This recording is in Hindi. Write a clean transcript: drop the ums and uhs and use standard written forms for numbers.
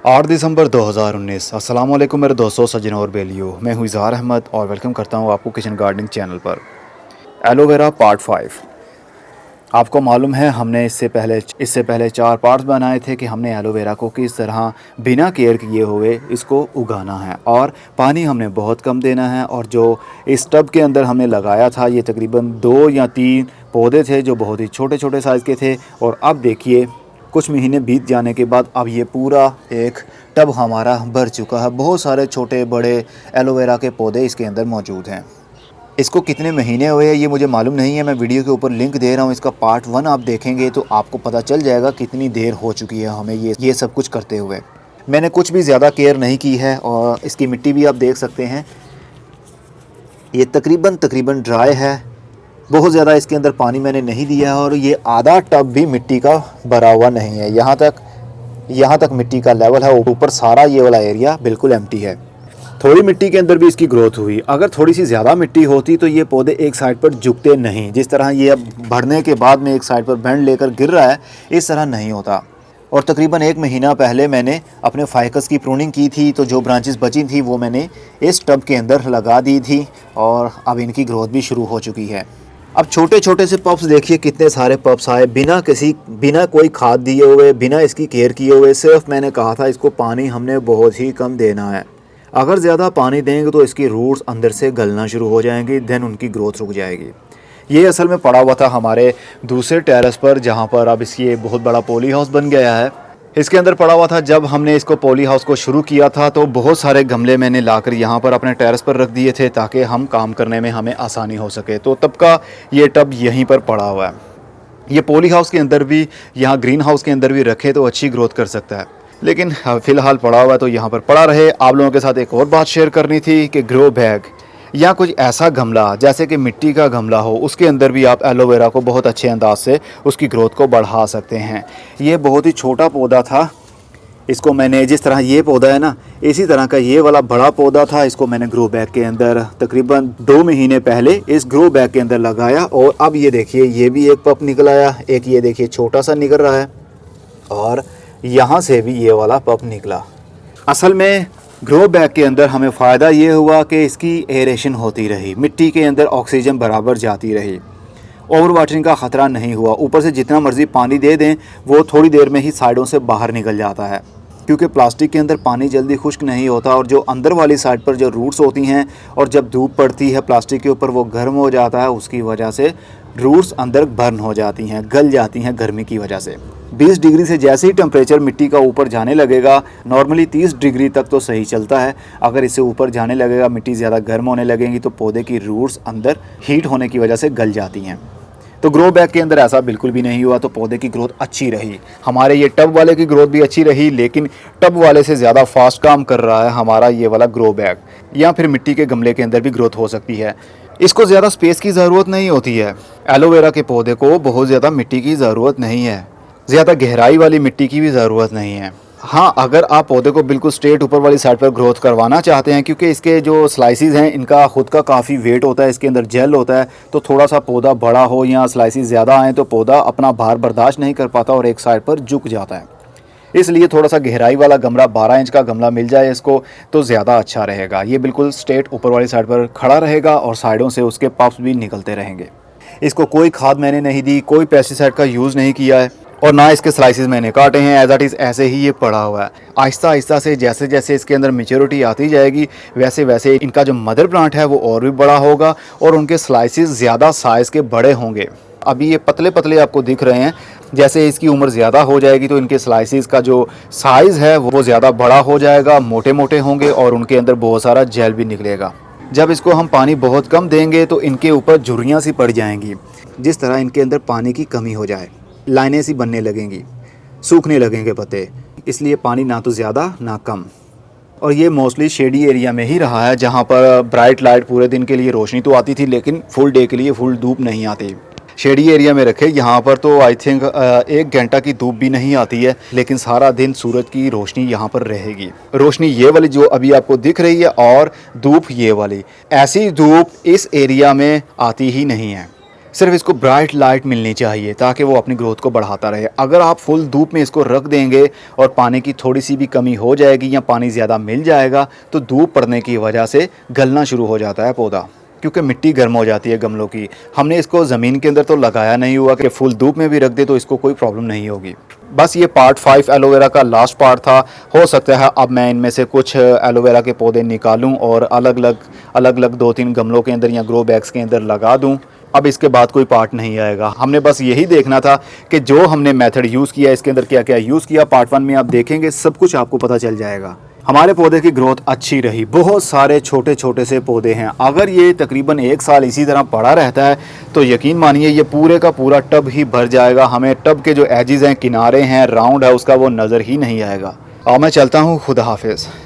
8 दिसंबर 2019। अस्सलाम वालेकुम मेरे दोस्तों, सज्जनों और बेलियों। मैं हूं इज़हार अहमद और वेलकम करता हूं आपको किचन गार्डनिंग चैनल पर। Aloe vera part 5। आपको मालूम है हमने इससे पहले 4 पार्ट्स बनाए थे कि हमने एलोवेरा को किस तरह बिना केयर किए हुए इसको उगाना है, और पानी हमने बहुत कम देना है। और जो इस टब के अंदर हमने लगाया था, ये तकरीबन 2 या 3 पौधे थे जो बहुत ही छोटे छोटे साइज़ के थे। और अब देखिए, कुछ महीने बीत जाने के बाद अब ये पूरा एक टब हमारा भर चुका है। बहुत सारे छोटे बड़े एलोवेरा के पौधे इसके अंदर मौजूद हैं। इसको कितने महीने हुए हैं ये मुझे मालूम नहीं है। मैं वीडियो के ऊपर लिंक दे रहा हूँ, इसका पार्ट 1 आप देखेंगे तो आपको पता चल जाएगा कितनी देर हो चुकी है हमें ये सब कुछ करते हुए। मैंने कुछ भी ज़्यादा केयर नहीं की है। और इसकी मिट्टी भी आप देख सकते हैं, ये तकरीबन ड्राई है। बहुत ज़्यादा इसके अंदर पानी मैंने नहीं दिया है। और ये आधा टब भी मिट्टी का भरा हुआ नहीं है। यहाँ तक मिट्टी का लेवल है। ऊपर सारा ये वाला एरिया बिल्कुल एम्प्टी है। थोड़ी मिट्टी के अंदर भी इसकी ग्रोथ हुई। अगर थोड़ी सी ज़्यादा मिट्टी होती तो ये पौधे एक साइड पर झुकते नहीं। जिस तरह ये अब बढ़ने के बाद में एक साइड पर बैंड लेकर गिर रहा है, इस तरह नहीं होता। और तकरीबन 1 महीना पहले मैंने अपने फाइकस की प्रूनिंग की थी, तो जो ब्रांचेस बची थी वो मैंने इस टब के अंदर लगा दी थी। और अब इनकी ग्रोथ भी शुरू हो चुकी है। अब छोटे छोटे से पप्स देखिए, कितने सारे पप्स आए बिना कोई खाद दिए हुए, बिना इसकी केयर किए हुए। सिर्फ मैंने कहा था इसको पानी हमने बहुत ही कम देना है। अगर ज़्यादा पानी देंगे तो इसकी रूट्स अंदर से गलना शुरू हो जाएंगी, देन उनकी ग्रोथ रुक जाएगी। ये असल में पड़ा हुआ था हमारे दूसरे टेरेस पर, जहाँ पर अब इसकी बहुत बड़ा पॉली हाउस बन गया है। इसके अंदर पड़ा हुआ था। जब हमने इसको पॉली हाउस को शुरू किया था तो बहुत सारे गमले मैंने लाकर यहाँ पर अपने टेरेस पर रख दिए थे, ताकि हम काम करने में हमें आसानी हो सके। तो तब का ये टब यहीं पर पड़ा हुआ है। ये पॉली हाउस के अंदर भी, यहाँ ग्रीन हाउस के अंदर भी रखे तो अच्छी ग्रोथ कर सकता है, लेकिन फ़िलहाल पड़ा हुआ है तो यहाँ पर पड़ा रहे। आप लोगों के साथ एक और बात शेयर करनी थी कि ग्रो बैग या कुछ ऐसा गमला, जैसे कि मिट्टी का गमला हो, उसके अंदर भी आप एलोवेरा को बहुत अच्छे अंदाज से उसकी ग्रोथ को बढ़ा सकते हैं। ये बहुत ही छोटा पौधा था। इसको मैंने, जिस तरह ये पौधा है ना, इसी तरह का ये वाला बड़ा पौधा था। इसको मैंने ग्रो बैग के अंदर तकरीबन 2 महीने पहले इस ग्रो बैग के अंदर लगाया। और अब ये देखिए, ये भी एक पप निकल आया। एक ये देखिए छोटा सा निकल रहा है, और यहाँ से भी ये वाला पप निकला। असल में ग्रो बैग के अंदर हमें फ़ायदा ये हुआ कि इसकी एरेशन होती रही, मिट्टी के अंदर ऑक्सीजन बराबर जाती रही, ओवर वाटरिंग का ख़तरा नहीं हुआ। ऊपर से जितना मर्ज़ी पानी दे दें, वो थोड़ी देर में ही साइडों से बाहर निकल जाता है, क्योंकि प्लास्टिक के अंदर पानी जल्दी खुश्क नहीं होता। और जो अंदर वाली साइड पर जो रूट्स होती हैं, और जब धूप पड़ती है प्लास्टिक के ऊपर, वो गर्म हो जाता है। उसकी वजह से रूट्स अंदर बर्न हो जाती हैं, गल जाती हैं गर्मी की वजह से। 20 डिग्री से जैसे ही टेम्परेचर मिट्टी का ऊपर जाने लगेगा, नॉर्मली 30 डिग्री तक तो सही चलता है। अगर इससे ऊपर जाने लगेगा, मिट्टी ज़्यादा गर्म होने लगेंगी, तो पौधे की रूट्स अंदर हीट होने की वजह से गल जाती हैं। तो ग्रो बैग के अंदर ऐसा बिल्कुल भी नहीं हुआ, तो पौधे की ग्रोथ अच्छी रही। हमारे ये टब वाले की ग्रोथ भी अच्छी रही, लेकिन टब वाले से ज़्यादा फास्ट काम कर रहा है हमारा ये वाला ग्रो बैग, या फिर मिट्टी के गमले के अंदर भी ग्रोथ हो सकती है। इसको ज़्यादा स्पेस की ज़रूरत नहीं होती है। एलोवेरा के पौधे को बहुत ज़्यादा मिट्टी की ज़रूरत नहीं है, ज़्यादा गहराई वाली मिट्टी की भी ज़रूरत नहीं है। हाँ, अगर आप पौधे को बिल्कुल स्ट्रेट ऊपर वाली साइड पर ग्रोथ करवाना चाहते हैं, क्योंकि इसके जो स्लाइसिस हैं, इनका खुद का काफ़ी वेट होता है, इसके अंदर जेल होता है, तो थोड़ा सा पौधा बड़ा हो या स्लाइसिस ज़्यादा आएँ तो पौधा अपना भार बर्दाश्त नहीं कर पाता और एक साइड पर झुक जाता है। इसलिए थोड़ा सा गहराई वाला गमला, 12 इंच का गमला मिल जाए इसको तो ज़्यादा अच्छा रहेगा। ये बिल्कुल स्ट्रेट ऊपर वाली साइड पर खड़ा रहेगा और साइडों से उसके पप्स भी निकलते रहेंगे। इसको कोई खाद मैंने नहीं दी, कोई पेस्टिसाइड का यूज़ नहीं किया है, और ना इसके स्लाइसिस मैंने काटे हैं। एज इट इज़ ऐसे ही ये पड़ा हुआ है। आहिस्ता आहिस्ता से जैसे जैसे इसके अंदर मेच्योरिटी आती जाएगी, वैसे वैसे इनका जो मदर प्लांट है वो और भी बड़ा होगा, और उनके स्लाइसिस ज़्यादा साइज़ के बड़े होंगे। अभी ये पतले पतले आपको दिख रहे हैं, जैसे इसकी उम्र ज़्यादा हो जाएगी तो इनके स्लाइसिस का जो साइज़ है वो ज़्यादा बड़ा हो जाएगा, मोटे मोटे होंगे, और उनके अंदर बहुत सारा जेल भी निकलेगा। जब इसको हम पानी बहुत कम देंगे तो इनके ऊपर झुर्रियाँ सी पड़ जाएंगी। जिस तरह इनके अंदर पानी की कमी हो जाए, लाइनें सी बनने लगेंगी, सूखने लगेंगे पत्ते। इसलिए पानी ना तो ज़्यादा ना कम। और ये मोस्टली शेडी एरिया में ही रहा है, जहाँ पर ब्राइट लाइट पूरे दिन के लिए रोशनी तो आती थी, लेकिन फुल डे के लिए फुल धूप नहीं आती। शेडी एरिया में रखे, यहाँ पर तो आई थिंक 1 घंटा की धूप भी नहीं आती है, लेकिन सारा दिन सूरज की रोशनी यहाँ पर रहेगी। रोशनी ये वाली जो अभी आपको दिख रही है, और धूप ये वाली। ऐसी धूप इस एरिया में आती ही नहीं है। सिर्फ इसको ब्राइट लाइट मिलनी चाहिए ताकि वो अपनी ग्रोथ को बढ़ाता रहे। अगर आप फुल धूप में इसको रख देंगे और पानी की थोड़ी सी भी कमी हो जाएगी या पानी ज़्यादा मिल जाएगा तो धूप पड़ने की वजह से गलना शुरू हो जाता है पौधा, क्योंकि मिट्टी गर्म हो जाती है गमलों की। हमने इसको ज़मीन के अंदर तो लगाया नहीं हुआ कि फुल धूप में भी रख दे तो इसको कोई प्रॉब्लम नहीं होगी। बस ये पार्ट 5 एलोवेरा का लास्ट पार्ट था। हो सकता है अब मैं इनमें से कुछ एलोवेरा के पौधे निकालूं और अलग अलग 2-3 गमलों के अंदर या ग्रो बैग्स के अंदर लगा दूं। अब इसके बाद कोई पार्ट नहीं आएगा। हमने बस यही देखना था कि जो हमने मेथड यूज़ किया इसके अंदर क्या क्या यूज़ किया। पार्ट 1 में आप देखेंगे, सब कुछ आपको पता चल जाएगा। हमारे पौधे की ग्रोथ अच्छी रही। बहुत सारे छोटे छोटे से पौधे हैं। अगर ये तकरीबन 1 साल इसी तरह पड़ा रहता है तो यकीन मानिए ये पूरे का पूरा टब ही भर जाएगा। हमें टब के जो एजेस हैं, किनारे हैं, राउंड है, उसका वो नज़र ही नहीं आएगा। और मैं चलता हूँ। खुदा हाफिज़।